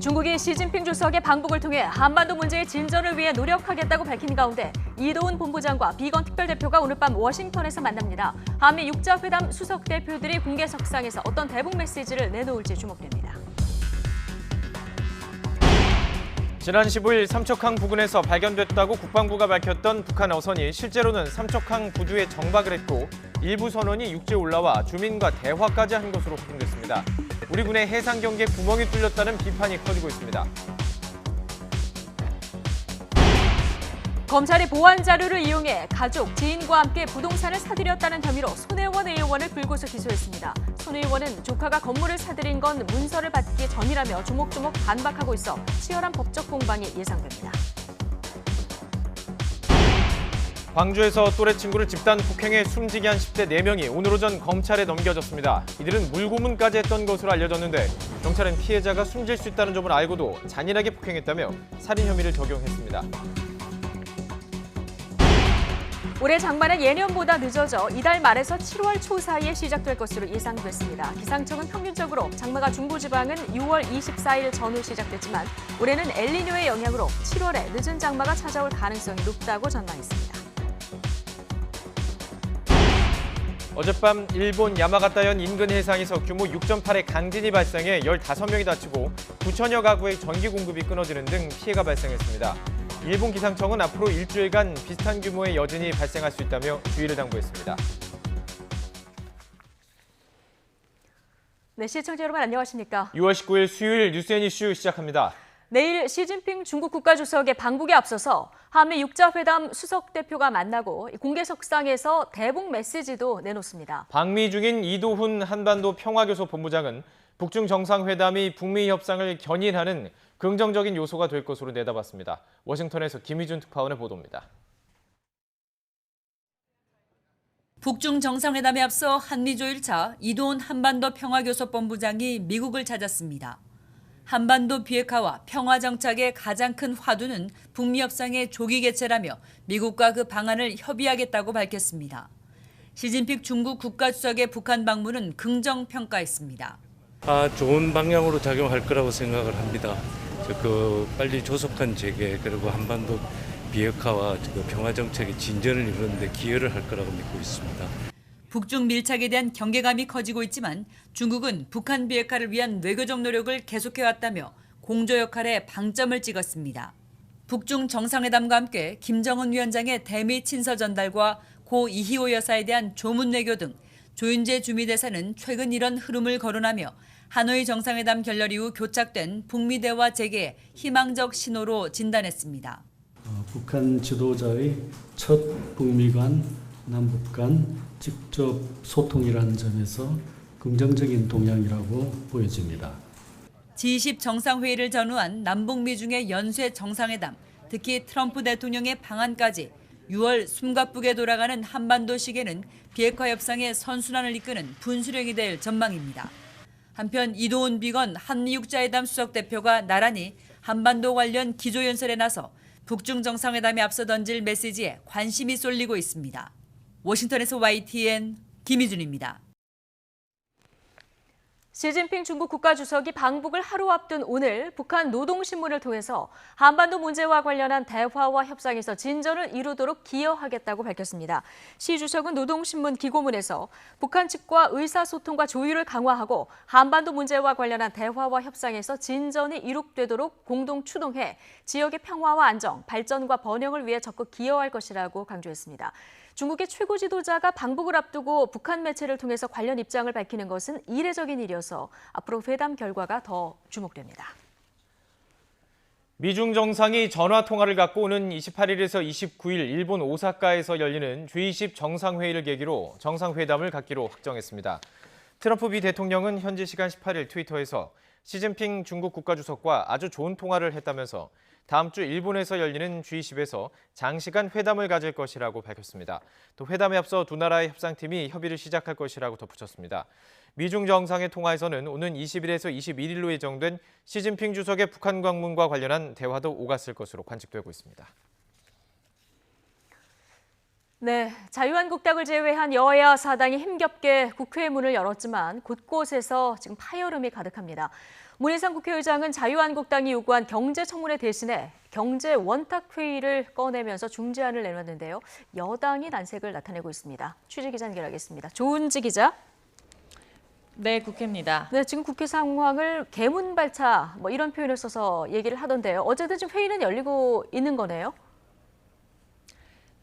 중국이 시진핑 주석의 방북을 통해 한반도 문제의 진전을 위해 노력하겠다고 밝힌 가운데 이도훈 본부장과 비건 특별대표가 오늘 밤 워싱턴에서 만납니다. 한미 육자회담 수석 대표들이 공개석상에서 어떤 대북 메시지를 내놓을지 주목됩니다. 지난 15일 삼척항 부근에서 발견됐다고 국방부가 밝혔던 북한 어선이 실제로는 삼척항 부두에 정박을 했고 일부 선원이 육지에 올라와 주민과 대화까지 한 것으로 확인됐습니다. 우리 군의 해상 경계에 구멍이 뚫렸다는 비판이 커지고 있습니다. 검찰이 보안 자료를 이용해 가족, 지인과 함께 부동산을 사들였다는 혐의로 손혜원 의원을 불구속 기소했습니다. 손 의원은 조카가 건물을 사들인 건 문서를 받기 전이라며 조목조목 반박하고 있어 치열한 법적 공방이 예상됩니다. 광주에서 또래 친구를 집단 폭행해 숨지게 한 10대 4명이 오늘 오전 검찰에 넘겨졌습니다. 이들은 물고문까지 했던 것으로 알려졌는데 경찰은 피해자가 숨질 수 있다는 점을 알고도 잔인하게 폭행했다며 살인 혐의를 적용했습니다. 올해 장마는 예년보다 늦어져 이달 말에서 7월 초 사이에 시작될 것으로 예상됐습니다. 기상청은 평균적으로 장마가 중부지방은 6월 24일 전후 시작됐지만 올해는 엘니뇨의 영향으로 7월에 늦은 장마가 찾아올 가능성이 높다고 전망했습니다. 어젯밤 일본 야마가타현 인근 해상에서 규모 6.8의 강진이 발생해 15명이 다치고 9천여 가구의 전기 공급이 끊어지는 등 피해가 발생했습니다. 일본 기상청은 앞으로 일주일간 비슷한 규모의 여진이 발생할 수 있다며 주의를 당부했습니다. 네, 시청자 여러분 안녕하십니까? 6월 19일 수요일 뉴스앤 이슈 시작합니다. 내일 시진핑 중국 국가주석의 방북에 앞서서 한미 육자회담 수석 대표가 만나고 공개석상에서 대북 메시지도 내놓습니다. 방미 중인 이도훈 한반도 평화교섭 본부장은 북중 정상회담이 북미 협상을 견인하는 긍정적인 요소가 될 것으로 내다봤습니다. 워싱턴에서 김희준 특파원의 보도입니다. 북중 정상회담에 앞서 한미조 1차 이도훈 한반도 평화교섭 본부장이 미국을 찾았습니다. 한반도 비핵화와 평화 정착의 가장 큰 화두는 북미 협상의 조기 개최라며 미국과 그 방안을 협의하겠다고 밝혔습니다. 시진핑 중국 국가주석의 북한 방문은 긍정 평가했습니다. 좋은 방향으로 작용할 거라고 생각을 합니다. 빨리 조속한 재개 그리고 한반도 비핵화와 평화 정책의 진전을 이루는데 기여를 할 거라고 믿고 있습니다. 북중 밀착에 대한 경계감이 커지고 있지만 중국은 북한 비핵화를 위한 외교적 노력을 계속해왔다며 공조 역할에 방점을 찍었습니다. 북중 정상회담과 함께 김정은 위원장의 대미 친서 전달과 고 이희호 여사에 대한 조문 외교 등 조윤재 주미대사는 최근 이런 흐름을 거론하며 하노이 정상회담 결렬 이후 교착된 북미 대화 재개의 희망적 신호로 진단했습니다. 북한 지도자의 첫 북미 간, 남북 간 직접 소통이라는 점에서 긍정적인 동향이라고 보여집니다. G20 정상회의를 전후한 남북미 중의 연쇄 정상회담, 특히 트럼프 대통령의 방한까지 6월 숨가쁘게 돌아가는 한반도 시계는 비핵화 협상의 선순환을 이끄는 분수령이 될 전망입니다. 한편 이도훈 비건 한미육자회담 수석 대표가 나란히 한반도 관련 기조연설에 나서 북중 정상회담에 앞서 던질 메시지에 관심이 쏠리고 있습니다. 워싱턴에서 YTN 김희준입니다. 시진핑 중국 국가주석이 방북을 하루 앞둔 오늘 북한 노동신문을 통해서 한반도 문제와 관련한 대화와 협상에서 진전을 이루도록 기여하겠다고 밝혔습니다. 시 주석은 노동신문 기고문에서 북한 측과 의사소통과 조율을 강화하고 한반도 문제와 관련한 대화와 협상에서 진전이 이룩되도록 공동 추동해 지역의 평화와 안정, 발전과 번영을 위해 적극 기여할 것이라고 강조했습니다. 중국의 최고 지도자가 방북을 앞두고 북한 매체를 통해서 관련 입장을 밝히는 것은 이례적인 일이어서 앞으로 회담 결과가 더 주목됩니다. 미중 정상이 전화 통화를 갖고 오는 28일에서 29일 일본 오사카에서 열리는 G20 정상회의를 계기로 정상회담을 갖기로 확정했습니다. 트럼프 미 대통령은 현지 시간 18일 트위터에서 시진핑 중국 국가주석과 아주 좋은 통화를 했다면서 다음 주 일본에서 열리는 G20에서 장시간 회담을 가질 것이라고 밝혔습니다. 또 회담에 앞서 두 나라의 협상팀이 협의를 시작할 것이라고 덧붙였습니다. 미중 정상의 통화에서는 오는 20일에서 21일로 예정된 시진핑 주석의 북한 방문과 관련한 대화도 오갔을 것으로 관측되고 있습니다. 네, 자유한국당을 제외한 여야 사당이 힘겹게 국회 문을 열었지만 곳곳에서 지금 파열음이 가득합니다. 문희상 국회의장은 자유한국당이 요구한 경제청문회 대신에 경제 원탁회의를 꺼내면서 중재안을 내놨는데요. 여당이 난색을 나타내고 있습니다. 취재기자 연결하겠습니다. 조은지 기자. 네, 국회입니다. 네, 지금 국회 상황을 개문발차 이런 표현을 써서 얘기를 하던데요. 어쨌든 지금 회의는 열리고 있는 거네요.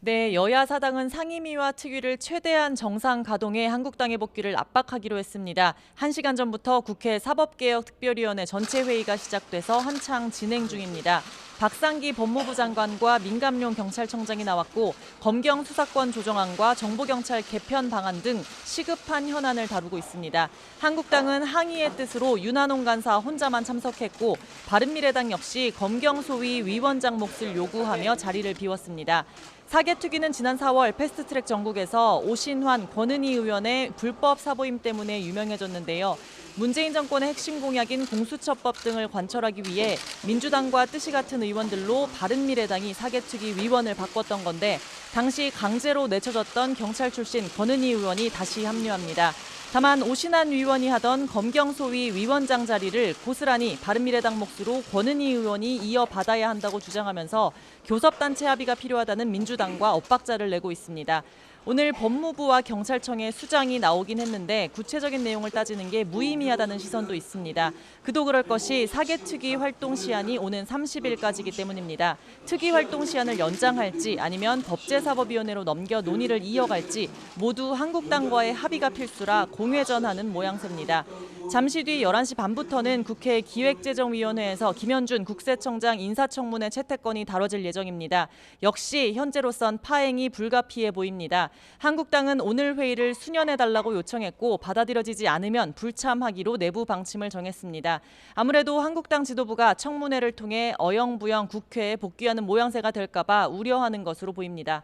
네, 여야 사당은 상임위와 특위를 최대한 정상 가동해 한국당의 복귀를 압박하기로 했습니다. 1시간 전부터 국회 사법개혁특별위원회 전체 회의가 시작돼서 한창 진행 중입니다. 박상기 법무부 장관과 민감용 경찰청장이 나왔고 검경 수사권 조정안과 정보경찰 개편 방안 등 시급한 현안을 다루고 있습니다. 한국당은 항의의 뜻으로 윤한홍 간사 혼자만 참석했고 바른미래당 역시 검경 소위 위원장 몫을 요구하며 자리를 비웠습니다. 사개특위는 지난 4월 패스트트랙 전국에서 오신환, 권은희 의원의 불법 사보임 때문에 유명해졌는데요. 문재인 정권의 핵심 공약인 공수처법 등을 관철하기 위해 민주당과 뜻이 같은 의원들로 바른미래당이 사개특위 위원을 바꿨던 건데 당시 강제로 내쳐졌던 경찰 출신 권은희 의원이 다시 합류합니다. 다만 오신환 의원이 하던 검경 소위 위원장 자리를 고스란히 바른미래당 몫으로 권은희 의원이 이어받아야 한다고 주장하면서 교섭단체 합의가 필요하다는 민주당과 엇박자를 내고 있습니다. 오늘 법무부와 경찰청의 수장이 나오긴 했는데 구체적인 내용을 따지는 게 무의미하다는 시선도 있습니다. 그도 그럴 것이 사개특위 활동 시한이 오는 30일까지이기 때문입니다. 특위 활동 시한을 연장할지 아니면 법제사법위원회로 넘겨 논의를 이어갈지 모두 한국당과의 합의가 필수라 공회전하는 모양새입니다. 잠시 뒤 11시 반부터는 국회 기획재정위원회에서 김현준 국세청장 인사청문회 채택건이 다뤄질 예정입니다. 역시 현재로선 파행이 불가피해 보입니다. 한국당은 오늘 회의를 수년해달라고 요청했고 받아들여지지 않으면 불참하기로 내부 방침을 정했습니다. 아무래도 한국당 지도부가 청문회를 통해 어영부영 국회에 복귀하는 모양새가 될까 봐 우려하는 것으로 보입니다.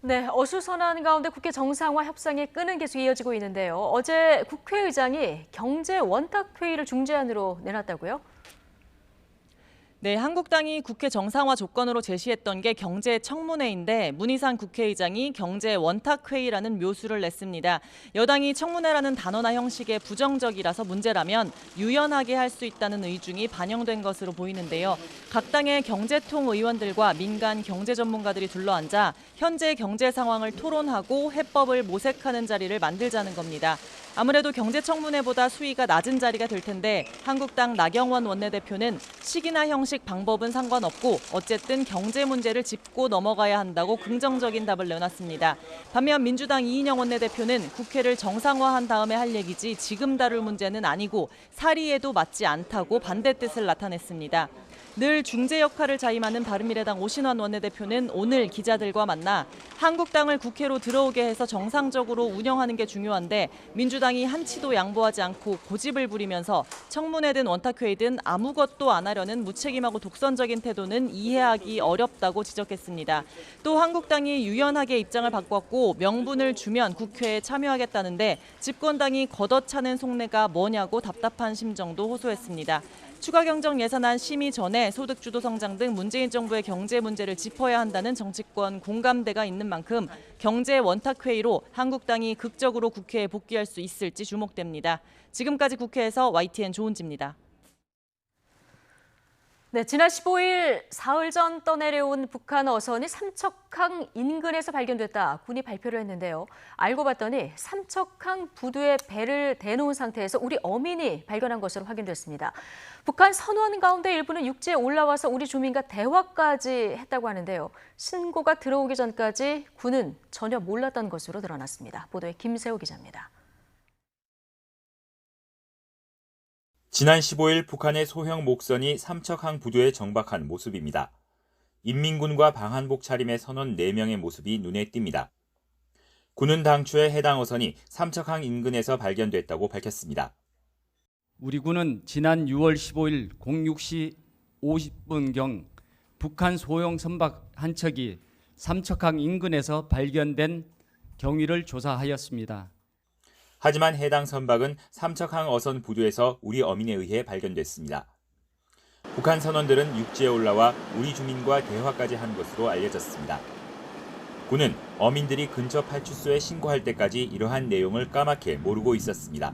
네, 어수선한 가운데 국회 정상화 협상의 끈은 계속 이어지고 있는데요. 어제 국회의장이 경제 원탁회의를 중재안으로 내놨다고요? 네, 한국당이 국회 정상화 조건으로 제시했던 게 경제청문회인데 문희상 국회의장이 경제 원탁회의라는 묘수를 냈습니다. 여당이 청문회라는 단어나 형식에 부정적이라서 문제라면 유연하게 할 수 있다는 의중이 반영된 것으로 보이는데요. 각 당의 경제통 의원들과 민간 경제 전문가들이 둘러앉아 현재 경제 상황을 토론하고 해법을 모색하는 자리를 만들자는 겁니다. 아무래도 경제청문회보다 수위가 낮은 자리가 될 텐데 한국당 나경원 원내대표는 시기나 형식, 방법은 상관없고 어쨌든 경제 문제를 짚고 넘어가야 한다고 긍정적인 답을 내놨습니다. 반면 민주당 이인영 원내대표는 국회를 정상화한 다음에 할 얘기지 지금 다룰 문제는 아니고 사리에도 맞지 않다고 반대 뜻을 나타냈습니다. 늘 중재 역할을 자임하는 바른미래당 오신환 원내대표는 오늘 기자들과 만나 한국당을 국회로 들어오게 해서 정상적으로 운영하는 게 중요한데 민주당이 한치도 양보하지 않고 고집을 부리면서 청문회든 원탁회의든 아무것도 안 하려는 무책임하고 독선적인 태도는 이해하기 어렵다고 지적했습니다. 또 한국당이 유연하게 입장을 바꿨고 명분을 주면 국회에 참여하겠다는데 집권당이 걷어차는 속내가 뭐냐고 답답한 심정도 호소했습니다. 추가 경정 예산안 심의 전에 소득주도 성장 등 문재인 정부의 경제 문제를 짚어야 한다는 정치권 공감대가 있는 만큼 경제 원탁회의로 한국당이 극적으로 국회에 복귀할 수 있을지 주목됩니다. 지금까지 국회에서 YTN 조은지입니다. 네, 지난 15일 사흘 전 떠내려온 북한 어선이 삼척항 인근에서 발견됐다 군이 발표를 했는데요. 알고 봤더니 삼척항 부두에 배를 대놓은 상태에서 우리 어민이 발견한 것으로 확인됐습니다. 북한 선원 가운데 일부는 육지에 올라와서 우리 주민과 대화까지 했다고 하는데요. 신고가 들어오기 전까지 군은 전혀 몰랐던 것으로 드러났습니다. 보도에 김세호 기자입니다. 지난 15일 북한의 소형 목선이 삼척항 부두에 정박한 모습입니다. 인민군과 방한복 차림의 선원 4명의 모습이 눈에 띕니다. 군은 당초에 해당 어선이 삼척항 인근에서 발견됐다고 밝혔습니다. 우리 군은 지난 6월 15일 06시 50분경 북한 소형 선박 한 척이 삼척항 인근에서 발견된 경위를 조사하였습니다. 하지만 해당 선박은 삼척항 어선 부두에서 우리 어민에 의해 발견됐습니다. 북한 선원들은 육지에 올라와 우리 주민과 대화까지 한 것으로 알려졌습니다. 군은 어민들이 근처 파출소에 신고할 때까지 이러한 내용을 까맣게 모르고 있었습니다.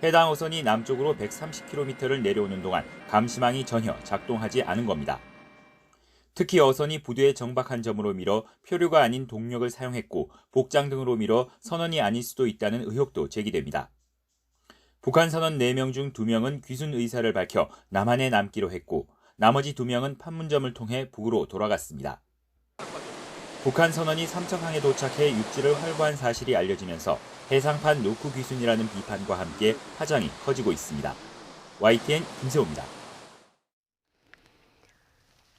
해당 어선이 남쪽으로 130km를 내려오는 동안 감시망이 전혀 작동하지 않은 겁니다. 특히 어선이 부두에 정박한 점으로 미뤄 표류가 아닌 동력을 사용했고 복장 등으로 미뤄 선원이 아닐 수도 있다는 의혹도 제기됩니다. 북한 선원 4명 중 2명은 귀순 의사를 밝혀 남한에 남기로 했고 나머지 2명은 판문점을 통해 북으로 돌아갔습니다. 북한 선원이 삼척항에 도착해 육지를 활보한 사실이 알려지면서 해상판 노크 귀순이라는 비판과 함께 파장이 커지고 있습니다. YTN 김세호입니다.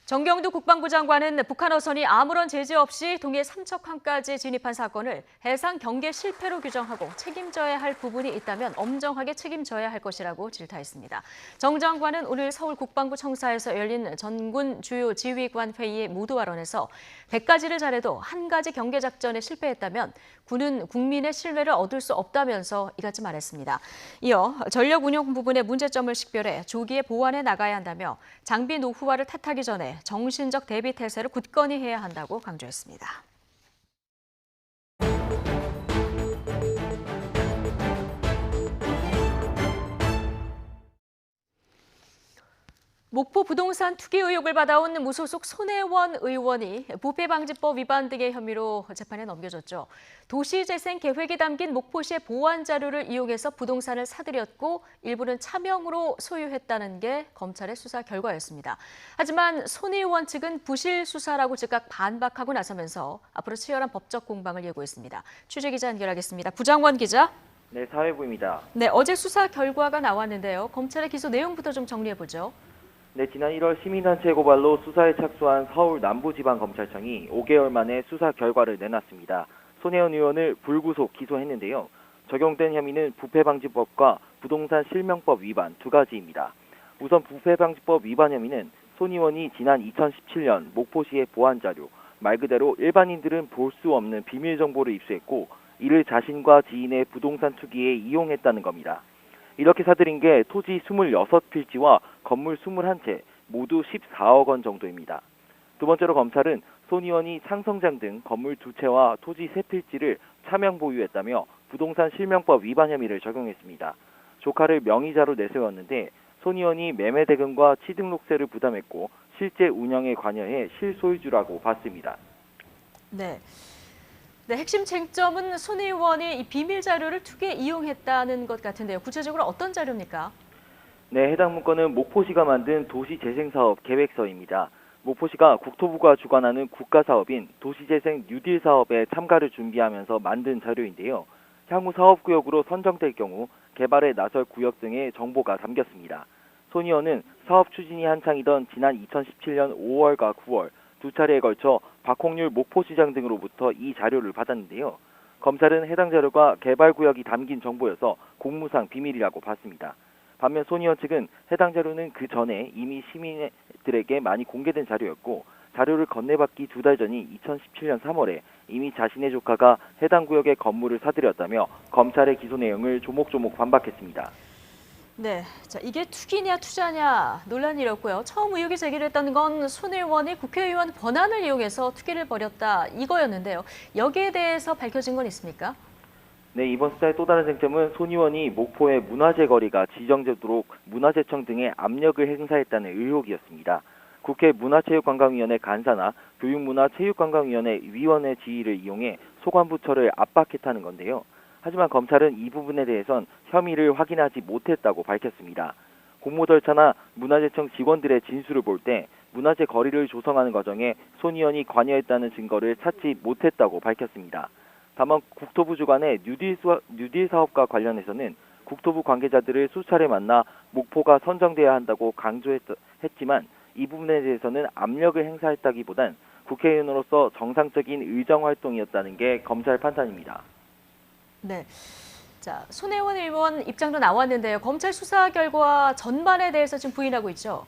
정경두 국방부 장관은 북한 어선이 아무런 제재 없이 동해 삼척항까지 진입한 사건을 해상 경계 실패로 규정하고 책임져야 할 부분이 있다면 엄정하게 책임져야 할 것이라고 질타했습니다. 정 장관은 오늘 서울 국방부 청사에서 열린 전군 주요 지휘관 회의의 모두 발언에서 100가지를 잘해도 한 가지 경계 작전에 실패했다면 군은 국민의 신뢰를 얻을 수 없다면서 이같이 말했습니다. 이어 전력 운영 부분의 문제점을 식별해 조기에 보완해 나가야 한다며 장비 노후화를 탓하기 전에 정신적 대비 태세를 굳건히 해야 한다고 강조했습니다. 목포 부동산 투기 의혹을 받아온 무소속 손혜원 의원이 부패방지법 위반 등의 혐의로 재판에 넘겨졌죠. 도시재생 계획이 담긴 목포시의 보완 자료를 이용해서 부동산을 사들였고 일부는 차명으로 소유했다는 게 검찰의 수사 결과였습니다. 하지만 손 의원 측은 부실 수사라고 즉각 반박하고 나서면서 앞으로 치열한 법적 공방을 예고했습니다. 취재기자 연결하겠습니다. 구장원 기자. 네, 사회부입니다. 네, 어제 수사 결과가 나왔는데요. 검찰의 기소 내용부터 좀 정리해보죠. 네, 지난 1월 시민단체 고발로 수사에 착수한 서울 남부지방검찰청이 5개월 만에 수사 결과를 내놨습니다. 손혜원 의원을 불구속 기소했는데요. 적용된 혐의는 부패방지법과 부동산 실명법 위반 2가지입니다. 우선 부패방지법 위반 혐의는 손 의원이 지난 2017년 목포시의 보안 자료, 말 그대로 일반인들은 볼 수 없는 비밀 정보를 입수했고 이를 자신과 지인의 부동산 투기에 이용했다는 겁니다. 이렇게 사들인 게 토지 26필지와 건물 21채, 모두 14억 원 정도입니다. 두 번째로 검찰은 손 의원이 창성장 등 건물 2채와 토지 3필지를 차명 보유했다며 부동산 실명법 위반 혐의를 적용했습니다. 조카를 명의자로 내세웠는데 손 의원이 매매 대금과 취등록세를 부담했고 실제 운영에 관여해 실소유주라고 봤습니다. 네. 핵심 쟁점은 손 의원이 이 비밀 자료를 투기에 이용했다는 것 같은데요. 구체적으로 어떤 자료입니까? 네, 해당 문건은 목포시가 만든 도시재생사업 계획서입니다. 목포시가 국토부가 주관하는 국가사업인 도시재생 뉴딜 사업에 참가를 준비하면서 만든 자료인데요. 향후 사업구역으로 선정될 경우 개발에 나설 구역 등의 정보가 담겼습니다. 손 의원은 사업 추진이 한창이던 지난 2017년 5월과 9월 2차례에 걸쳐 박홍률 목포시장 등으로부터 이 자료를 받았는데요. 검찰은 해당 자료가 개발구역이 담긴 정보여서 공무상 비밀이라고 봤습니다. 반면 손 의원 측은 해당 자료는 그 전에 이미 시민들에게 많이 공개된 자료였고 자료를 건네받기 2달 전인 2017년 3월에 이미 자신의 조카가 해당 구역의 건물을 사들였다며 검찰의 기소 내용을 조목조목 반박했습니다. 네, 자 이게 투기냐 투자냐 논란이 일었고요. 처음 의혹이 제기됐다는 건 손 의원이 국회의원 권한을 이용해서 투기를 벌였다 이거였는데요. 여기에 대해서 밝혀진 건 있습니까? 네, 이번 수사의 또 다른 쟁점은 손 의원이 목포의 문화재 거리가 지정되도록 문화재청 등의 압력을 행사했다는 의혹이었습니다. 국회 문화체육관광위원회 간사나 교육문화체육관광위원회 위원회 지위를 이용해 소관부처를 압박했다는 건데요. 하지만 검찰은 이 부분에 대해선 혐의를 확인하지 못했다고 밝혔습니다. 공모 절차나 문화재청 직원들의 진술을 볼 때 문화재 거리를 조성하는 과정에 손 의원이 관여했다는 증거를 찾지 못했다고 밝혔습니다. 다만 국토부 주관의 뉴딜 사업과 관련해서는 국토부 관계자들을 수차례 만나 목포가 선정돼야 한다고 강조했지만 이 부분에 대해서는 압력을 행사했다기보단 국회의원으로서 정상적인 의정활동이었다는 게 검찰 판단입니다. 네. 자, 손혜원 의원 입장도 나왔는데요. 검찰 수사 결과 전반에 대해서 지금 부인하고 있죠?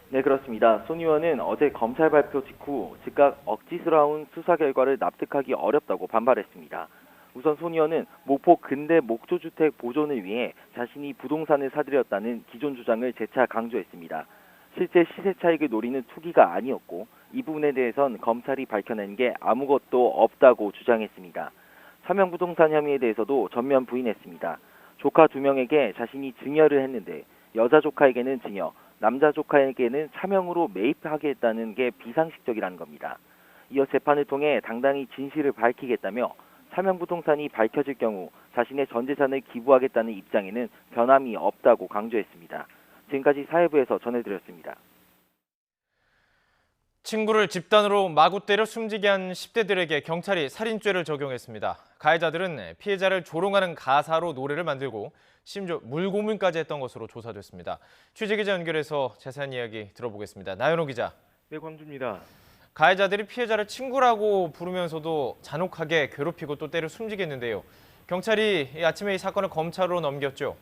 네, 그렇습니다. 손 의원은 어제 검찰 발표 직후 즉각 억지스러운 수사 결과를 납득하기 어렵다고 반발했습니다. 우선 손 의원은 목포 근대 목조주택 보존을 위해 자신이 부동산을 사들였다는 기존 주장을 재차 강조했습니다. 실제 시세 차익을 노리는 투기가 아니었고 이 부분에 대해선 검찰이 밝혀낸 게 아무것도 없다고 주장했습니다. 차명부동산 혐의에 대해서도 전면 부인했습니다. 조카 2명에게 자신이 증여를 했는데 여자 조카에게는 증여, 남자 조카에게는 차명으로 매입하겠다는 게 비상식적이라는 겁니다. 이어 재판을 통해 당당히 진실을 밝히겠다며 차명 부동산이 밝혀질 경우 자신의 전 재산을 기부하겠다는 입장에는 변함이 없다고 강조했습니다. 지금까지 사회부에서 전해드렸습니다. 친구를 집단으로 마구 때려 숨지게 한 10대들에게 경찰이 살인죄를 적용했습니다. 가해자들은 피해자를 조롱하는 가사로 노래를 만들고 심지어 물고문까지 했던 것으로 조사됐습니다. 취재기자 연결해서 자세한 이야기 들어보겠습니다. 나연호 기자. 네, 광주입니다. 가해자들이 피해자를 친구라고 부르면서도 잔혹하게 괴롭히고 또 때려 숨지게 했는데요. 경찰이 아침에 이 사건을 검찰로 넘겼죠.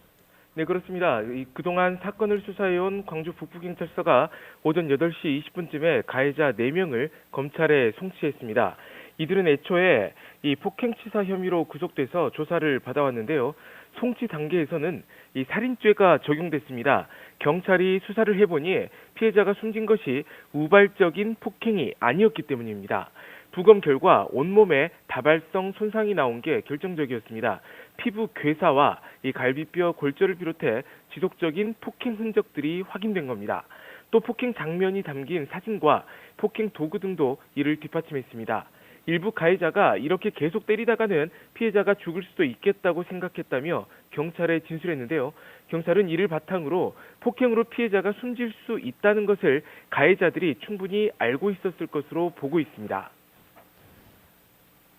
네, 그렇습니다. 그동안 사건을 수사해온 광주 북부경찰서가 오전 8시 20분쯤에 가해자 4명을 검찰에 송치했습니다. 이들은 애초에 이 폭행치사 혐의로 구속돼서 조사를 받아왔는데요. 송치 단계에서는 이 살인죄가 적용됐습니다. 경찰이 수사를 해보니 피해자가 숨진 것이 우발적인 폭행이 아니었기 때문입니다. 부검 결과 온몸에 다발성 손상이 나온 게 결정적이었습니다. 피부 괴사와 이 갈비뼈 골절을 비롯해 지속적인 폭행 흔적들이 확인된 겁니다. 또 폭행 장면이 담긴 사진과 폭행 도구 등도 이를 뒷받침했습니다. 일부 가해자가 이렇게 계속 때리다가는 피해자가 죽을 수도 있겠다고 생각했다며 경찰에 진술했는데요. 경찰은 이를 바탕으로 폭행으로 피해자가 숨질 수 있다는 것을 가해자들이 충분히 알고 있었을 것으로 보고 있습니다.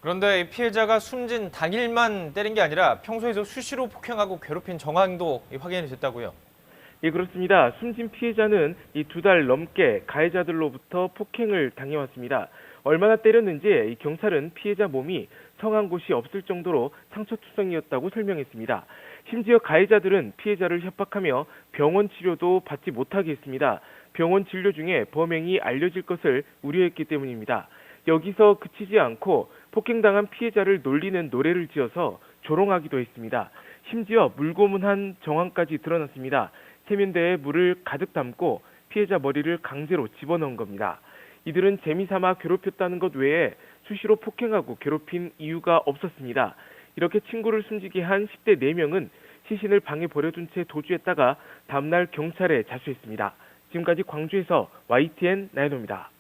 그런데 피해자가 숨진 당일만 때린 게 아니라 평소에도 수시로 폭행하고 괴롭힌 정황도 확인이 됐다고요? 예, 그렇습니다. 숨진 피해자는 이 2달 넘게 가해자들로부터 폭행을 당해왔습니다. 얼마나 때렸는지 경찰은 피해자 몸이 성한 곳이 없을 정도로 상처투성이었다고 설명했습니다. 심지어 가해자들은 피해자를 협박하며 병원 치료도 받지 못하게 했습니다. 병원 진료 중에 범행이 알려질 것을 우려했기 때문입니다. 여기서 그치지 않고 폭행당한 피해자를 놀리는 노래를 지어서 조롱하기도 했습니다. 심지어 물고문한 정황까지 드러났습니다. 세면대에 물을 가득 담고 피해자 머리를 강제로 집어넣은 겁니다. 이들은 재미삼아 괴롭혔다는 것 외에 수시로 폭행하고 괴롭힌 이유가 없었습니다. 이렇게 친구를 숨지게 한 10대 4명은 시신을 방에 버려둔 채 도주했다가 다음날 경찰에 자수했습니다. 지금까지 광주에서 YTN 나연호입니다.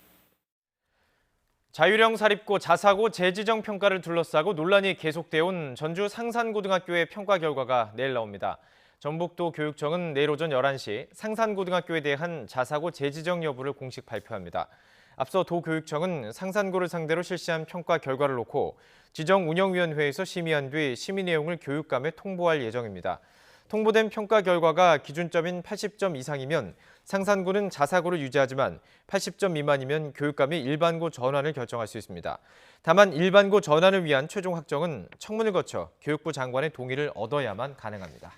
자율형 사립고 자사고 재지정 평가를 둘러싸고 논란이 계속돼 온 전주 상산고등학교의 평가 결과가 내일 나옵니다. 전북도 교육청은 내일 오전 11시 상산고등학교에 대한 자사고 재지정 여부를 공식 발표합니다. 앞서 도교육청은 상산고를 상대로 실시한 평가 결과를 놓고 지정운영위원회에서 심의한 뒤 심의 내용을 교육감에 통보할 예정입니다. 통보된 평가 결과가 기준점인 80점 이상이면 상산고는 자사고를 유지하지만 80점 미만이면 교육감이 일반고 전환을 결정할 수 있습니다. 다만 일반고 전환을 위한 최종 확정은 청문을 거쳐 교육부 장관의 동의를 얻어야만 가능합니다.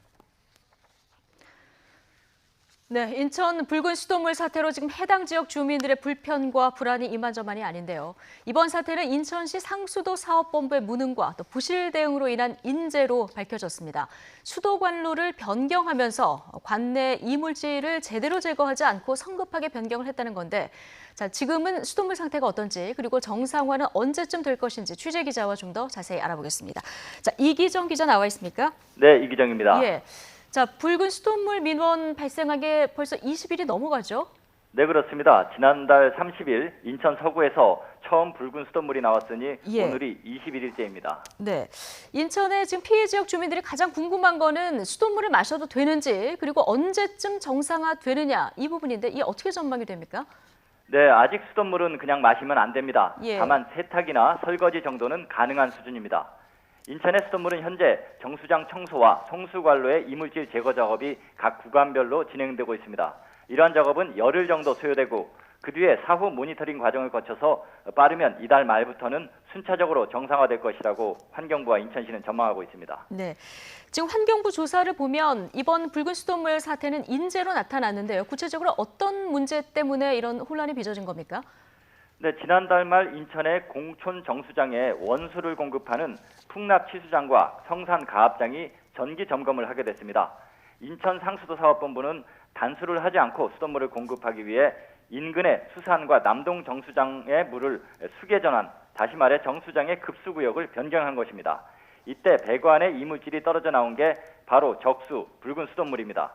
네, 인천 붉은 수돗물 사태로 지금 해당 지역 주민들의 불편과 불안이 이만저만이 아닌데요. 이번 사태는 인천시 상수도 사업본부의 무능과 또 부실 대응으로 인한 인재로 밝혀졌습니다. 수도 관로를 변경하면서 관내 이물질을 제대로 제거하지 않고 성급하게 변경을 했다는 건데, 자, 지금은 수돗물 상태가 어떤지 그리고 정상화는 언제쯤 될 것인지 취재 기자와 좀 더 자세히 알아보겠습니다. 자, 이기정 기자 나와 있습니까? 네, 이기정입니다. 예. 자, 붉은 수돗물 민원 발생한 게 벌써 20일이 넘어가죠? 네, 그렇습니다. 지난달 30일 인천 서구에서 처음 붉은 수돗물이 나왔으니 오늘이 21일째입니다. 네, 인천의 지금 피해 지역 주민들이 가장 궁금한 거는 수돗물을 마셔도 되는지 그리고 언제쯤 정상화되느냐 이 부분인데 이게 어떻게 전망이 됩니까? 네, 아직 수돗물은 그냥 마시면 안 됩니다. 예. 다만 세탁이나 설거지 정도는 가능한 수준입니다. 인천의 수돗물은 현재 정수장 청소와 송수관로의 이물질 제거 작업이 각 구간별로 진행되고 있습니다. 이러한 작업은 열흘 정도 소요되고 그 뒤에 사후 모니터링 과정을 거쳐서 빠르면 이달 말부터는 순차적으로 정상화될 것이라고 환경부와 인천시는 전망하고 있습니다. 네, 지금 환경부 조사를 보면 이번 붉은 수돗물 사태는 인재로 나타났는데요. 구체적으로 어떤 문제 때문에 이런 혼란이 빚어진 겁니까? 네, 지난달 말 인천의 공촌 정수장에 원수를 공급하는 풍납 치수장과 성산 가압장이 정기 점검을 하게 됐습니다. 인천 상수도 사업본부는 단수를 하지 않고 수돗물을 공급하기 위해 인근의 수산과 남동 정수장의 물을 수계 전환, 다시 말해 정수장의 급수구역을 변경한 것입니다. 이때 배관에 이물질이 떨어져 나온 게 바로 적수, 붉은 수돗물입니다.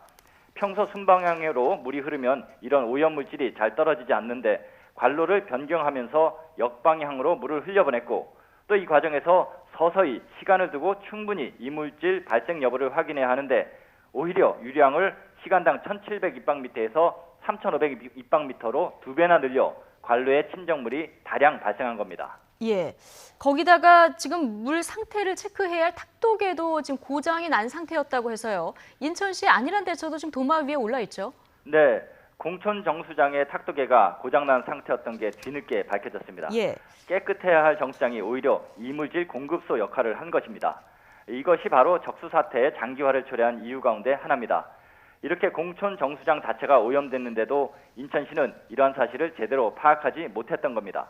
평소 순방향으로 물이 흐르면 이런 오염물질이 잘 떨어지지 않는데 관로를 변경하면서 역방향으로 물을 흘려보냈고 또 이 과정에서 서서히 시간을 두고 충분히 이물질 발생 여부를 확인해야 하는데 오히려 유량을 시간당 1,700 입방미터에서 3,500 입방미터로 2배나 늘려 관로에 침정물이 다량 발생한 겁니다. 예. 거기다가 지금 물 상태를 체크해야 할 탁도계도 지금 고장이 난 상태였다고 해서요. 인천시 안일한 대처도 지금 도마 위에 올라 있죠. 네, 공천 정수장의 탁도계가 고장난 상태였던 게 뒤늦게 밝혀졌습니다. 예. 깨끗해야 할 정수장이 오히려 이물질 공급소 역할을 한 것입니다. 이것이 바로 적수 사태의 장기화를 초래한 이유 가운데 하나입니다. 이렇게 공천 정수장 자체가 오염됐는데도 인천시는 이러한 사실을 제대로 파악하지 못했던 겁니다.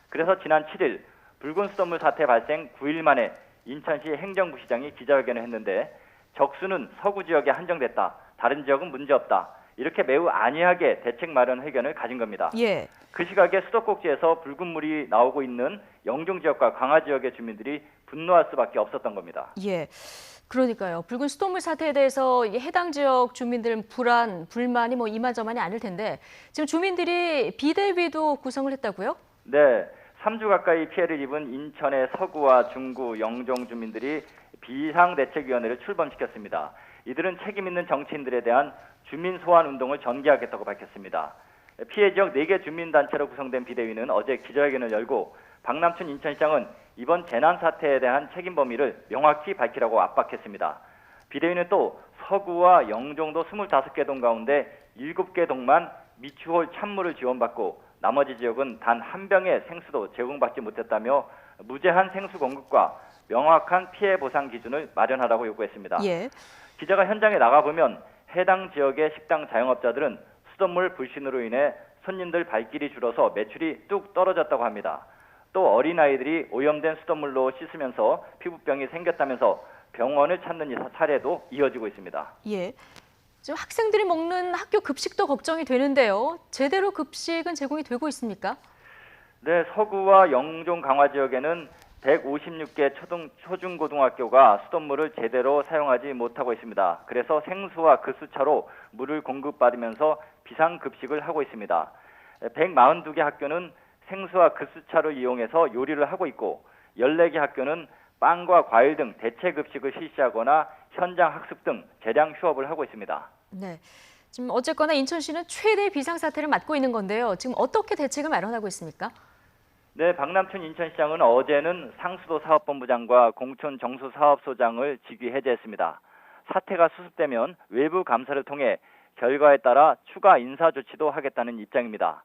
그래서 지난 7일 붉은 수돗물 사태 발생 9일 만에 인천시 행정부시장이 기자회견을 했는데 적수는 서구 지역에 한정됐다. 다른 지역은 문제없다. 이렇게 매우 안이하게 대책 마련 회견을 가진 겁니다. 예. 그 시각에 수도꼭지에서 붉은 물이 나오고 있는 영종 지역과 광화 지역의 주민들이 분노할 수밖에 없었던 겁니다. 예. 그러니까요. 붉은 수돗물 사태에 대해서 해당 지역 주민들 불안, 불만이 이만저만이 아닐 텐데 지금 주민들이 비대위도 구성을 했다고요? 네. 3주 가까이 피해를 입은 인천의 서구와 중구, 영종 주민들이 비상대책위원회를 출범시켰습니다. 이들은 책임 있는 정치인들에 대한 주민 소환 운동을 전개하겠다고 밝혔습니다. 피해 지역 4개 주민단체로 구성된 비대위는 어제 기자회견을 열고 박남춘 인천시장은 이번 재난 사태에 대한 책임 범위를 명확히 밝히라고 압박했습니다. 비대위는 또 서구와 영종도 25개 동 가운데 7개 동만 미추홀 찬물을 지원받고 나머지 지역은 단 한 병의 생수도 제공받지 못했다며 무제한 생수 공급과 명확한 피해 보상 기준을 마련하라고 요구했습니다. 예. 기자가 현장에 나가보면 해당 지역의 식당 자영업자들은 수돗물 불신으로 인해 손님들 발길이 줄어서 매출이 뚝 떨어졌다고 합니다. 또 어린아이들이 오염된 수돗물로 씻으면서 피부병이 생겼다면서 병원을 찾는 사례도 이어지고 있습니다. 예. 지금 학생들이 먹는 학교 급식도 걱정이 되는데요. 제대로 급식은 제공이 되고 있습니까? 네, 서구와 영종 강화 지역에는 156개 초중고등학교가 수돗물을 제대로 사용하지 못하고 있습니다. 그래서 생수와 그 수차로 물을 공급받으면서 비상급식을 하고 있습니다. 142개 학교는 생수와 그 수차를 이용해서 요리를 하고 있고 14개 학교는 빵과 과일 등 대체급식을 실시하거나 현장 학습 등 재량 휴업을 하고 있습니다. 네. 지금 어쨌거나 인천시는 최대 비상사태를 맞고 있는 건데요. 지금 어떻게 대책을 마련하고 있습니까? 네, 박남춘 인천시장은 어제는 상수도 사업본부장과 공천 정수사업소장을 직위 해제했습니다. 사태가 수습되면 외부 감사를 통해 결과에 따라 추가 인사 조치도 하겠다는 입장입니다.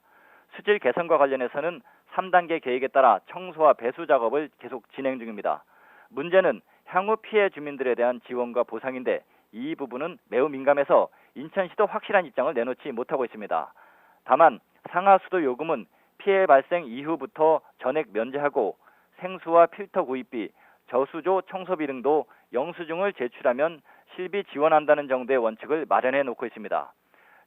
수질 개선과 관련해서는 3단계 계획에 따라 청소와 배수 작업을 계속 진행 중입니다. 문제는 향후 피해 주민들에 대한 지원과 보상인데 이 부분은 매우 민감해서 인천시도 확실한 입장을 내놓지 못하고 있습니다. 다만 상하수도 요금은 피해 발생 이후부터 전액 면제하고 생수와 필터 구입비, 저수조 청소비 등도 영수증을 제출하면 실비 지원한다는 정도의 원칙을 마련해 놓고 있습니다.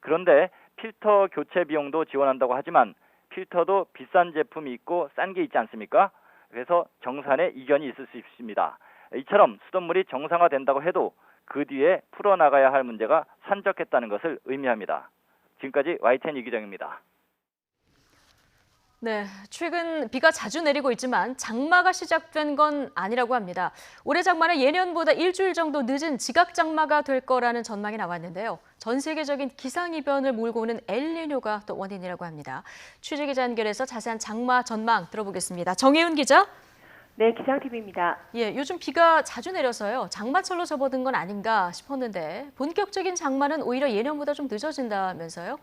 그런데 필터 교체 비용도 지원한다고 하지만 필터도 비싼 제품이 있고 싼 게 있지 않습니까? 그래서 정산에 이견이 있을 수 있습니다. 이처럼 수돗물이 정상화된다고 해도 그 뒤에 풀어나가야 할 문제가 산적했다는 것을 의미합니다. 지금까지 YTN 이기정입니다. 네, 최근 비가 자주 내리고 있지만 장마가 시작된 건 아니라고 합니다. 올해 장마는 예년보다 일주일 정도 늦은 지각 장마가 될 거라는 전망이 나왔는데요. 전 세계적인 기상이변을 몰고 오는 엘니뇨가 또 원인이라고 합니다. 취재기자 연결해서 자세한 장마 전망 들어보겠습니다. 정혜윤 기자. 네, 기상TV입니다. 예, 요즘 비가 자주 내려서요. 장마철로 접어든 건 아닌가 싶었는데 본격적인 장마는 오히려 예년보다 좀 늦어진다면서요?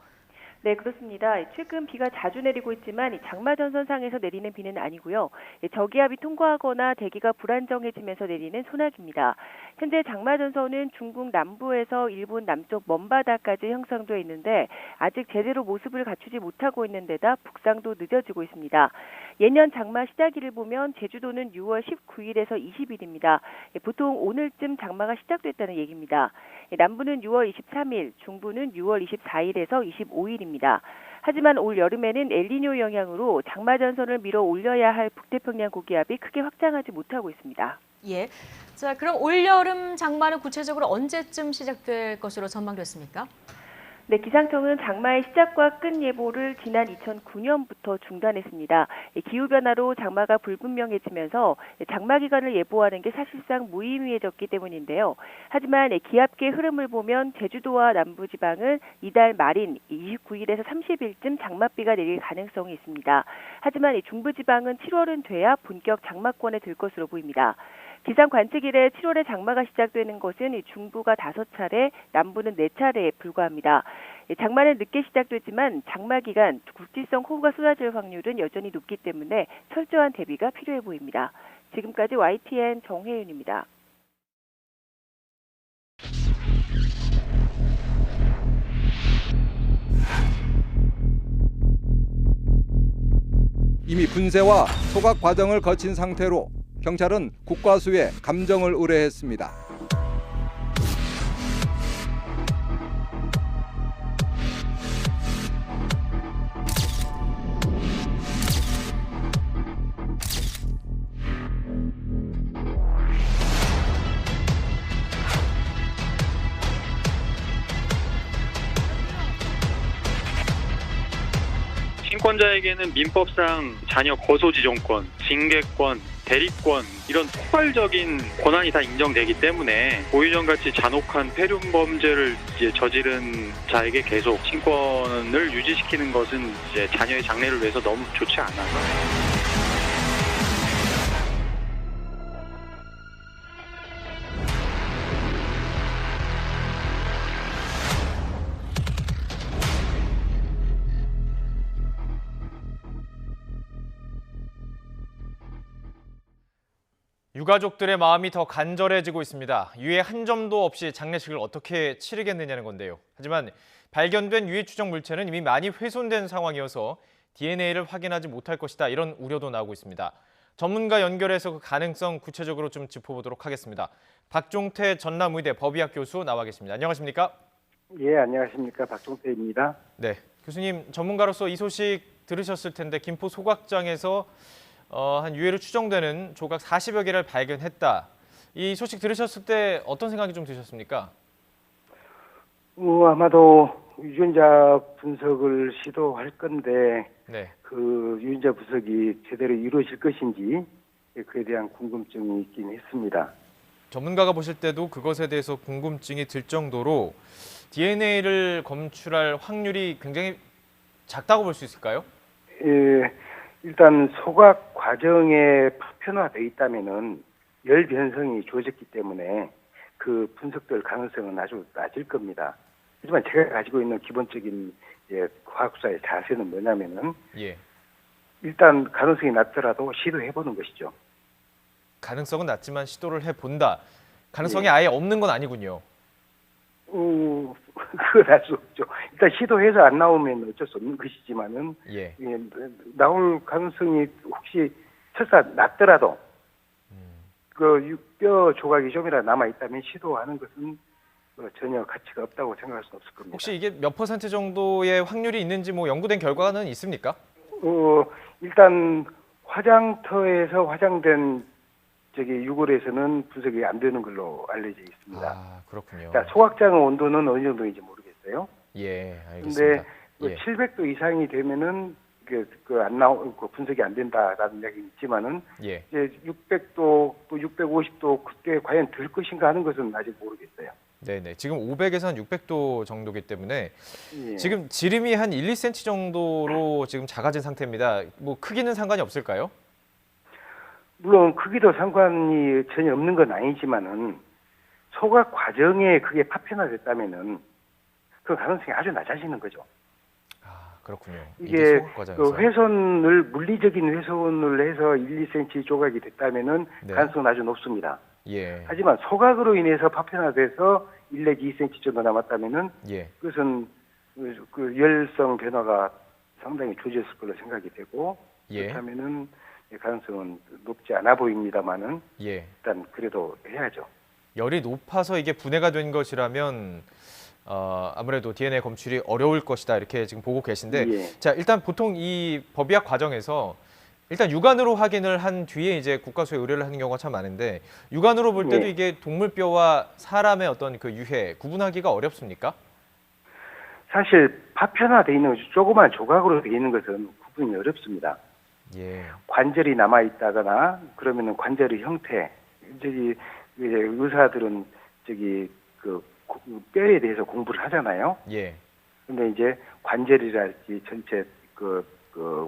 네, 그렇습니다. 최근 비가 자주 내리고 있지만 이 장마 전선상에서 내리는 비는 아니고요. 저기압이 통과하거나 대기가 불안정해지면서 내리는 소나기입니다. 현재 장마 전선은 중국 남부에서 일본 남쪽 먼바다까지 형성돼 있는데 아직 제대로 모습을 갖추지 못하고 있는 데다 북상도 늦어지고 있습니다. 예년 장마 시작일을 보면 제주도는 6월 19일에서 20일입니다. 보통 오늘쯤 장마가 시작됐다는 얘기입니다. 남부는 6월 23일, 중부는 6월 24일에서 25일입니다. 있습니다. 하지만 올 여름에는 엘니뇨 영향으로 장마 전선을 밀어 올려야 할 북태평양 고기압이 크게 확장하지 못하고 있습니다. 예. 자, 그럼 올여름 장마는 구체적으로 언제쯤 시작될 것으로 전망됐습니까? 네, 기상청은 장마의 시작과 끝 예보를 지난 2009년부터 중단했습니다. 기후변화로 장마가 불분명해지면서 장마 기간을 예보하는 게 사실상 무의미해졌기 때문인데요. 하지만 기압계 흐름을 보면 제주도와 남부지방은 이달 말인 29일에서 30일쯤 장맛비가 내릴 가능성이 있습니다. 하지만 중부지방은 7월은 돼야 본격 장마권에 들 것으로 보입니다. 기상 관측 이래 7월에 장마가 시작되는 것은 중부가 5차례, 남부는 4차례에 불과합니다. 장마는 늦게 시작되지만 장마 기간 국지성 호우가 쏟아질 확률은 여전히 높기 때문에 철저한 대비가 필요해 보입니다. 지금까지 YTN 정혜윤입니다. 이미 분쇄와 소각 과정을 거친 상태로 경찰은 국과수에 감정을 의뢰했습니다. 친권자에게는 민법상 자녀 거소지종권, 징계권, 대리권 이런 포괄적인 권한이 다 인정되기 때문에 고유정같이 잔혹한 폐륜 범죄를 저지른 자에게 계속 친권을 유지시키는 것은 자녀의 장래를 위해서 너무 좋지 않아서. 유가족들의 마음이 더 간절해지고 있습니다. 유해 한 점도 없이 장례식을 어떻게 치르겠느냐는 건데요. 하지만 발견된 유해 추정 물체는 이미 많이 훼손된 상황이어서 DNA를 확인하지 못할 것이다. 이런 우려도 나오고 있습니다. 전문가 연결해서 그 가능성 구체적으로 좀 짚어보도록 하겠습니다. 박종태 전남의대 법의학 교수 나와 계십니다. 안녕하십니까? 예, 안녕하십니까. 박종태입니다. 네, 교수님 전문가로서 이 소식 들으셨을 텐데 김포 소각장에서 한 유해로 추정되는 조각 40여 개를 발견했다. 이 소식 들으셨을 때 어떤 생각이 좀 드셨습니까? 아마도 유전자 분석을 시도할 건데 네. 그 유전자 분석이 제대로 이루어질 것인지 그에 대한 궁금증이 있긴 했습니다. 전문가가 보실 때도 그것에 대해서 궁금증이 들 정도로 DNA를 검출할 확률이 굉장히 작다고 볼 수 있을까요? 예, 일단 소각 과정에 파편화되어 있다면은 열 변성이 주어졌기 때문에 그 분석될 가능성은 아주 낮을 겁니다. 하지만 제가 가지고 있는 기본적인 과학수사의 자세는 뭐냐면은 일단 가능성이 낮더라도 시도해보는 것이죠. 가능성은 낮지만 시도를 해본다. 가능성이 아예 없는 건 아니군요. 그건 알 수 없죠. 일단 시도해서 안 나오면 어쩔 수 없는 것이지만은 나올 가능성이 혹시 설사 낮더라도 그 뼈 조각이 좀이라도 남아 있다면 시도하는 것은 전혀 가치가 없다고 생각할 수 없을 겁니다. 혹시 이게 몇 퍼센트 정도의 확률이 있는지 뭐 연구된 결과는 있습니까? 일단 화장터에서 화장된 유골에서는 분석이 안 되는 걸로 알려져 있습니다. 아, 그렇군요. 그러니까 소각장 온도는 어느 정도인지 모르겠어요. 예, 알겠습니다. 근데 700도 이상이 되면은 분석이 안 된다라는 이야기는 있지만은 이제 600도 또 650도 그때 과연 될 것인가 하는 것은 아직 모르겠어요. 네네. 지금 500에서 한 600도 정도기 때문에 지금 지름이 한 1, 2cm 정도로 지금 작아진 상태입니다. 뭐 크기는 상관이 없을까요? 물론 크기도 상관이 전혀 없는 건 아니지만은 소각 과정에 그게 파편화됐다면은 그 가능성이 아주 낮아지는 거죠. 아, 그렇군요. 이게 그 훼손을 물리적인 훼손을 해서 1, 2cm 조각이 됐다면은 가능성은 아주 높습니다. 하지만 소각으로 인해서 파편화돼서 1 내지 2cm 정도 남았다면은 그것은 그 열성 변화가 상당히 좋아졌을 걸로 생각이 되고 그렇다면은 가능성은 높지 않아 보입니다만은 일단 그래도 해야죠. 열이 높아서 이게 분해가 된 것이라면 아무래도 DNA 검출이 어려울 것이다 이렇게 지금 보고 계신데 예. 자 일단 보통 이 법의학 과정에서 일단 육안으로 확인을 한 뒤에 이제 국과수에 의뢰를 하는 경우가 참 많은데 육안으로 볼 때도 예. 이게 동물뼈와 사람의 어떤 그 유해 구분하기가 어렵습니까? 사실 파편화돼 있는 조그만 조각으로 돼 있는 것은 구분이 어렵습니다. 예. 관절이 남아 있다거나 그러면은 관절의 형태, 이제 의사들은 그 뼈에 대해서 공부를 하잖아요. 예. 근데 이제 관절이랄지 전체 그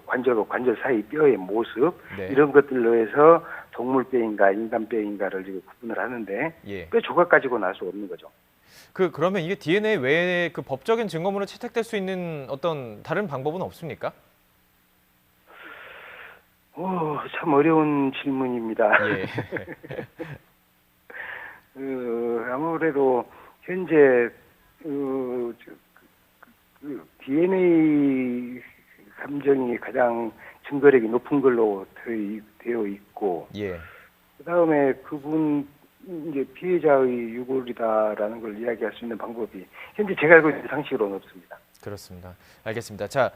관절과 관절 사이 뼈의 모습 네. 이런 것들로 해서 동물뼈인가 인간뼈인가를 이제 구분을 하는데 예. 뼈 조각 가지고는 알 수 없는 거죠. 그러면 이게 DNA 외에 그 법적인 증거물로 채택될 수 있는 어떤 다른 방법은 없습니까? 참 어려운 질문입니다. 예. 아무래도 현재 DNA 감정이 가장 증거력이 높은 걸로 되어 있고, 예. 그다음에 그분 이제 피해자의 유골이다라는 걸 이야기할 수 있는 방법이 현재 제가 알고 있는 상식으로는 없습니다. 그렇습니다. 알겠습니다. 자,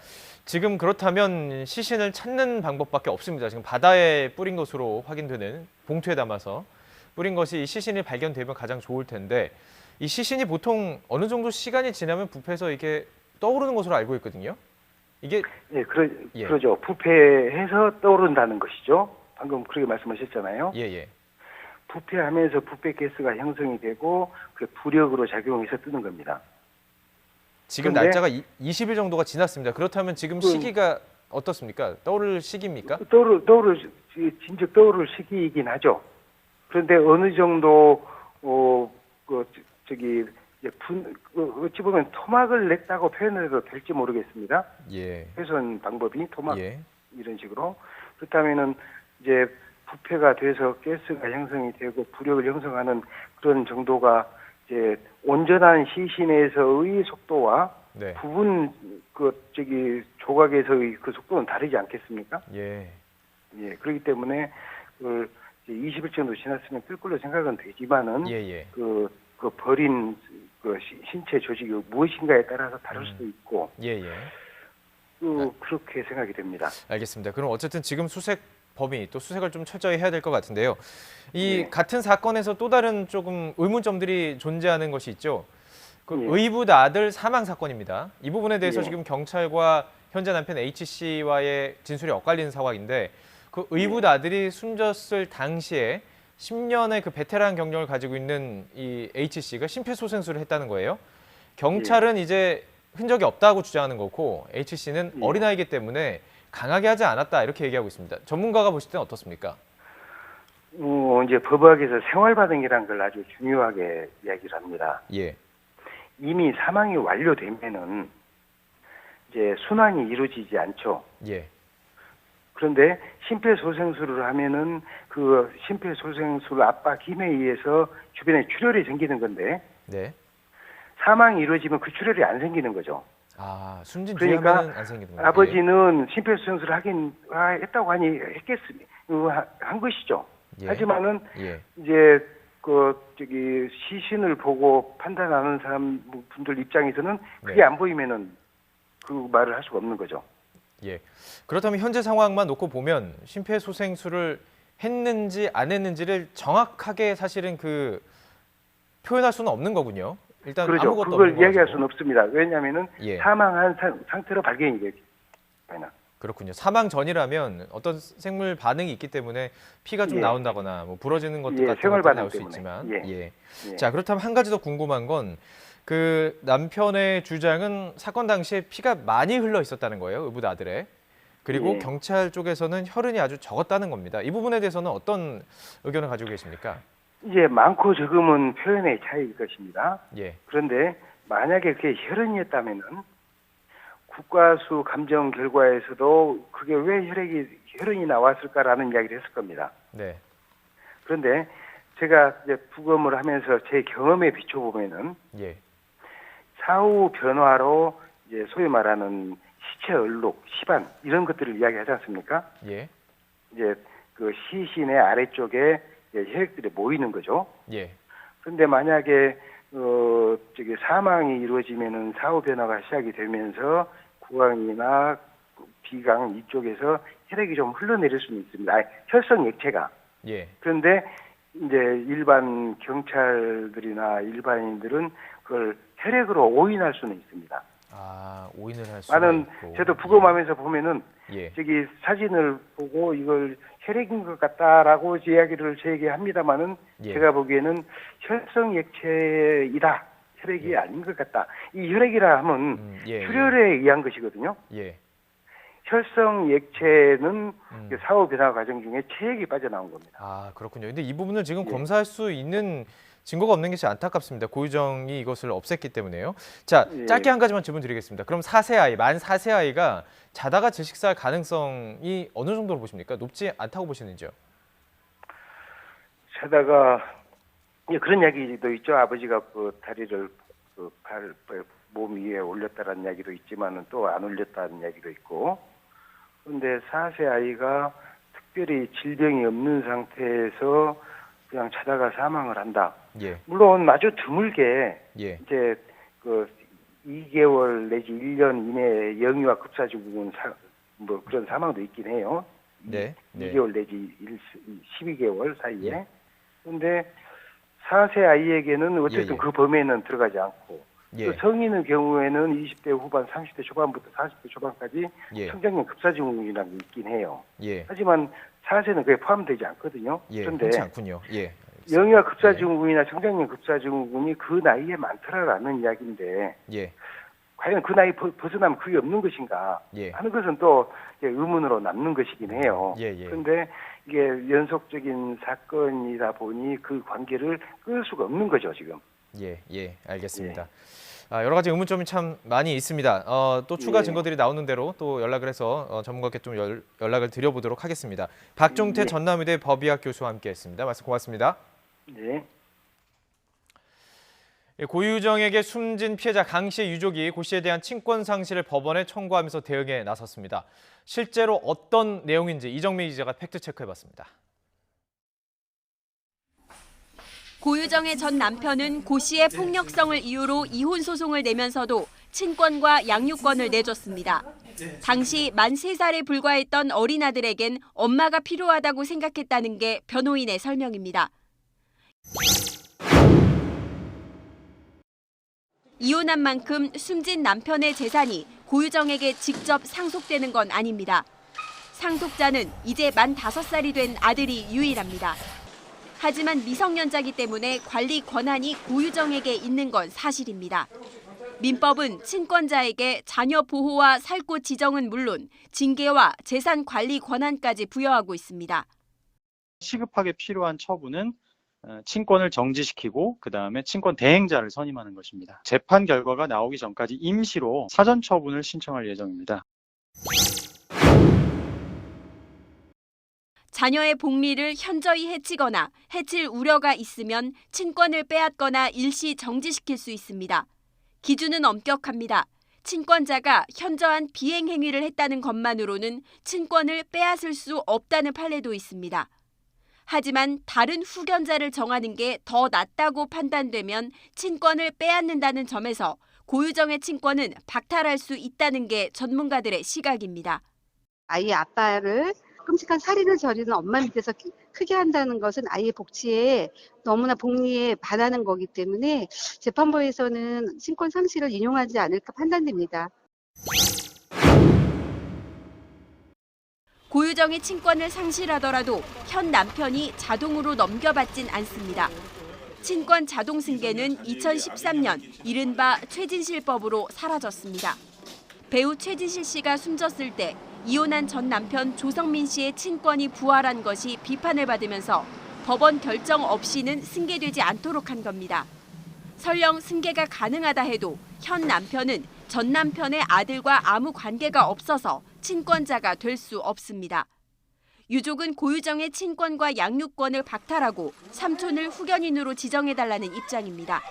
지금 그렇다면 시신을 찾는 방법밖에 없습니다. 지금 바다에 뿌린 것으로 확인되는 봉투에 담아서 뿌린 것이 이 시신이 발견되면 가장 좋을 텐데 이 시신이 보통 어느 정도 시간이 지나면 부패해서 이게 떠오르는 것으로 알고 있거든요. 이게 예, 그러죠. 부패해서 떠오른다는 것이죠. 방금 그렇게 말씀하셨잖아요. 예. 부패하면서 부패 가스가 형성이 되고 그 부력으로 작용해서 뜨는 겁니다. 지금 날짜가 20일 정도가 지났습니다. 그렇다면 지금 시기가 어떻습니까? 떠오를 시기입니까? 진즉 떠오를 시기이긴 하죠. 그런데 어느 정도 어찌 보면 토막을 냈다고 표현을 해도 될지 모르겠습니다. 예. 훼손 방법이 토막 예. 이런 식으로 그렇다면은 이제 부패가 돼서 가스가 형성이 되고 부력을 형성하는 그런 정도가 이제 온전한 시신에서의 속도와 네. 부분 조각에서의 그 속도는 다르지 않겠습니까? 예. 예. 그렇기 때문에 20일 정도 지났으면 뜰 걸로 생각은 되지만은 그 버린 신체 조직이 무엇인가에 따라서 다를 수도 있고 그렇게 생각이 됩니다. 알겠습니다. 그럼 어쨌든 지금 수색 범위 또 수색을 좀 철저히 해야 될 것 같은데요. 같은 사건에서 또 다른 조금 의문점들이 존재하는 것이 있죠. 의붓 아들 사망 사건입니다. 이 부분에 대해서 지금 경찰과 현재 남편 H씨와의 진술이 엇갈리는 상황인데 그 의붓 아들이 숨졌을 당시에 10년의 그 베테랑 경력을 가지고 있는 이 H씨가 심폐소생술을 했다는 거예요. 경찰은 이제 흔적이 없다고 주장하는 거고 H씨는 어린아이기 때문에 강하게 하지 않았다 이렇게 얘기하고 있습니다. 전문가가 보실 때는 어떻습니까? 이제 법학에서 생활반응이라는 걸 아주 중요하게 이야기를 합니다. 예. 이미 사망이 완료되면은 이제 순환이 이루어지지 않죠. 예. 그런데 심폐소생술을 하면은 그 심폐소생술 압박 힘에 의해서 주변에 출혈이 생기는 건데 네. 사망이 이루어지면 그 출혈이 안 생기는 거죠. 아, 숨진 뒤에 하면 안 생기는 거예요. 아버지는 심폐소생술을 했다고 하니 한 것이죠. 하지만은 이제 시신을 보고 판단하는 분들 입장에서는 그게 안 보이면은 그 말을 할 수가 없는 거죠. 예. 그렇다면 현재 상황만 놓고 보면 심폐소생술을 했는지 안 했는지를 정확하게 사실은 표현할 수는 없는 거군요. 일단 그렇죠. 아무것도 그걸 없는 이야기할 거죠. 수는 없습니다. 왜냐하면은 사망한 상태로 발견이 되기 때문에. 그렇군요. 사망 전이라면 어떤 생물 반응이 있기 때문에 피가 좀 나온다거나 뭐 부러지는 것들 같은 것도 나올 수 있지만. 자, 그렇다면 한 가지 더 궁금한 건 그 남편의 주장은 사건 당시에 피가 많이 흘러 있었다는 거예요. 의붓 아들의. 그리고 경찰 쪽에서는 혈흔이 아주 적었다는 겁니다. 이 부분에 대해서는 어떤 의견을 가지고 계십니까? 이제 많고 적음은 표현의 차이일 것입니다. 예. 그런데 만약에 그게 혈흔이었다면은 국과수 감정 결과에서도 그게 왜 혈흔이 나왔을까라는 이야기를 했을 겁니다. 네. 그런데 제가 이제 부검을 하면서 제 경험에 비춰보면은 사후 변화로 이제 소위 말하는 시체 얼룩, 시반 이런 것들을 이야기하지 않습니까? 예. 이제 그 시신의 아래쪽에 혈액들이 모이는 거죠. 예. 그런데 만약에 사망이 이루어지면은 사후 변화가 시작이 되면서 구강이나 비강 이쪽에서 혈액이 좀 흘러내릴 수는 있습니다. 혈성 액체가. 예. 그런데 이제 일반 경찰들이나 일반인들은 그걸 혈액으로 오인할 수는 있습니다. 오인을 할 수가 있고. 저도 부검하면서 보면은 예. 저기 사진을 보고 이걸 혈액인 것 같다라고 이야기를 저에게 합니다만은 예. 제가 보기에는 혈성 액체이다. 혈액이 아닌 것 같다. 이 혈액이라 하면 출혈에 의한 것이거든요. 예. 혈성 액체는 사후 변화 과정 중에 체액이 빠져나온 겁니다. 그렇군요. 근데 이 부분을 지금 검사할 수 있는 증거가 없는 것이 안타깝습니다. 고유정이 이것을 없앴기 때문에요. 자, 짧게 한 가지만 질문 드리겠습니다. 그럼 4세 아이, 만 4세 아이가 자다가 질식사할 가능성이 어느 정도로 보십니까? 높지 않다고 보시는지요? 자다가 그런 이야기도 있죠. 아버지가 다리를 몸 위에 올렸다는 이야기도 있지만은 또 안 올렸다는 이야기도 있고. 그런데 4세 아이가 특별히 질병이 없는 상태에서 그냥 자다가 사망을 한다. 예. 물론 아주 드물게 이제 2개월 내지 1년 이내에 영유아 급사증후군 그런 사망도 있긴 해요. 네. 2개월 내지 12개월 사이에. 그런데 4세 아이에게는 어쨌든 그 범위에는 들어가지 않고 또 성인의 경우에는 20대 후반, 30대 초반부터 40대 초반까지 청장년 급사증후군이라는 게 있긴 해요. 하지만 4세는 그게 포함되지 않거든요. 그런데 그렇지 않군요. 영유아 급사증후군이나 청장년 급사증후군이 그 나이에 많더라라는 이야기인데 과연 그 나이 벗어나면 그게 없는 것인가 하는 것은 또 의문으로 남는 것이긴 해요. 그런데 이게 연속적인 사건이다 보니 그 관계를 끊을 수가 없는 거죠, 지금. 알겠습니다. 여러 가지 의문점이 참 많이 있습니다. 또 추가 증거들이 나오는 대로 또 연락을 해서 전문가께 좀 연락을 드려보도록 하겠습니다. 박종태 전남의대 법의학 교수와 함께했습니다. 말씀 고맙습니다. 네. 고유정에게 숨진 피해자 강 씨의 유족이 고 씨에 대한 친권 상실을 법원에 청구하면서 대응에 나섰습니다. 실제로 어떤 내용인지 이정미 기자가 팩트체크해봤습니다. 고유정의 전 남편은 고 씨의 폭력성을 이유로 이혼 소송을 내면서도 친권과 양육권을 내줬습니다. 당시 만 3살에 불과했던 어린 아들에겐 엄마가 필요하다고 생각했다는 게 변호인의 설명입니다. 이혼한 만큼 숨진 남편의 재산이 고유정에게 직접 상속되는 건 아닙니다. 상속자는 이제 만 5살이 된 아들이 유일합니다. 하지만 미성년자이기 때문에 관리 권한이 고유정에게 있는 건 사실입니다. 민법은 친권자에게 자녀 보호와 살고 지정은 물론 징계와 재산 관리 권한까지 부여하고 있습니다. 시급하게 필요한 처분은 친권을 정지시키고 그다음에 친권 대행자를 선임하는 것입니다. 재판 결과가 나오기 전까지 임시로 사전 처분을 신청할 예정입니다. 자녀의 복리를 현저히 해치거나 해칠 우려가 있으면 친권을 빼앗거나 일시 정지시킬 수 있습니다. 기준은 엄격합니다. 친권자가 현저한 비행 행위를 했다는 것만으로는 친권을 빼앗을 수 없다는 판례도 있습니다. 하지만 다른 후견자를 정하는 게 더 낫다고 판단되면 친권을 빼앗는다는 점에서 고유정의 친권은 박탈할 수 있다는 게 전문가들의 시각입니다. 아이의 아빠를 끔찍한 살인을 저지른 엄마 밑에서 크게 한다는 것은 아이의 복지에 너무나 복리에 반하는 거기 때문에 재판부에서는 친권 상실을 인용하지 않을까 판단됩니다. 고유정의 친권을 상실하더라도 현 남편이 자동으로 넘겨받진 않습니다. 친권 자동 승계는 2013년 이른바 최진실법으로 사라졌습니다. 배우 최진실 씨가 숨졌을 때 이혼한 전 남편 조성민 씨의 친권이 부활한 것이 비판을 받으면서 법원 결정 없이는 승계되지 않도록 한 겁니다. 설령 승계가 가능하다 해도 현 남편은 전 남편의 아들과 아무 관계가 없어서 친권자가 될 수 없습니다. 유족은 고유정의 친권과 양육권을 박탈하고 삼촌을 후견인으로 지정해달라는 입장입니다.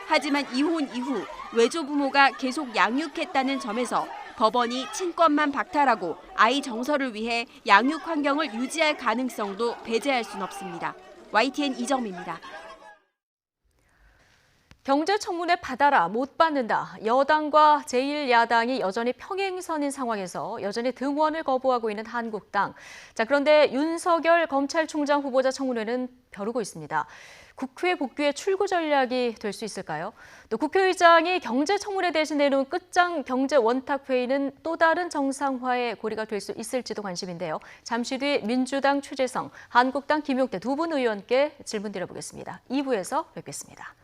하지만 이혼 이후 외조부모가 계속 양육했다는 점에서 법원이 친권만 박탈하고 아이 정서를 위해 양육 환경을 유지할 가능성도 배제할 순 없습니다. YTN 이정미입니다. 경제청문회 받아라 못 받는다. 여당과 제1야당이 여전히 평행선인 상황에서 여전히 등원을 거부하고 있는 한국당. 그런데 윤석열 검찰총장 후보자 청문회는 벼르고 있습니다. 국회 복귀의 출구 전략이 될 수 있을까요? 또 국회의장이 경제청문회 대신 내놓은 끝장 경제원탁회의는 또 다른 정상화의 고리가 될 수 있을지도 관심인데요. 잠시 뒤 민주당 최재성, 한국당 김용태 두 분 의원께 질문 드려보겠습니다. 2부에서 뵙겠습니다.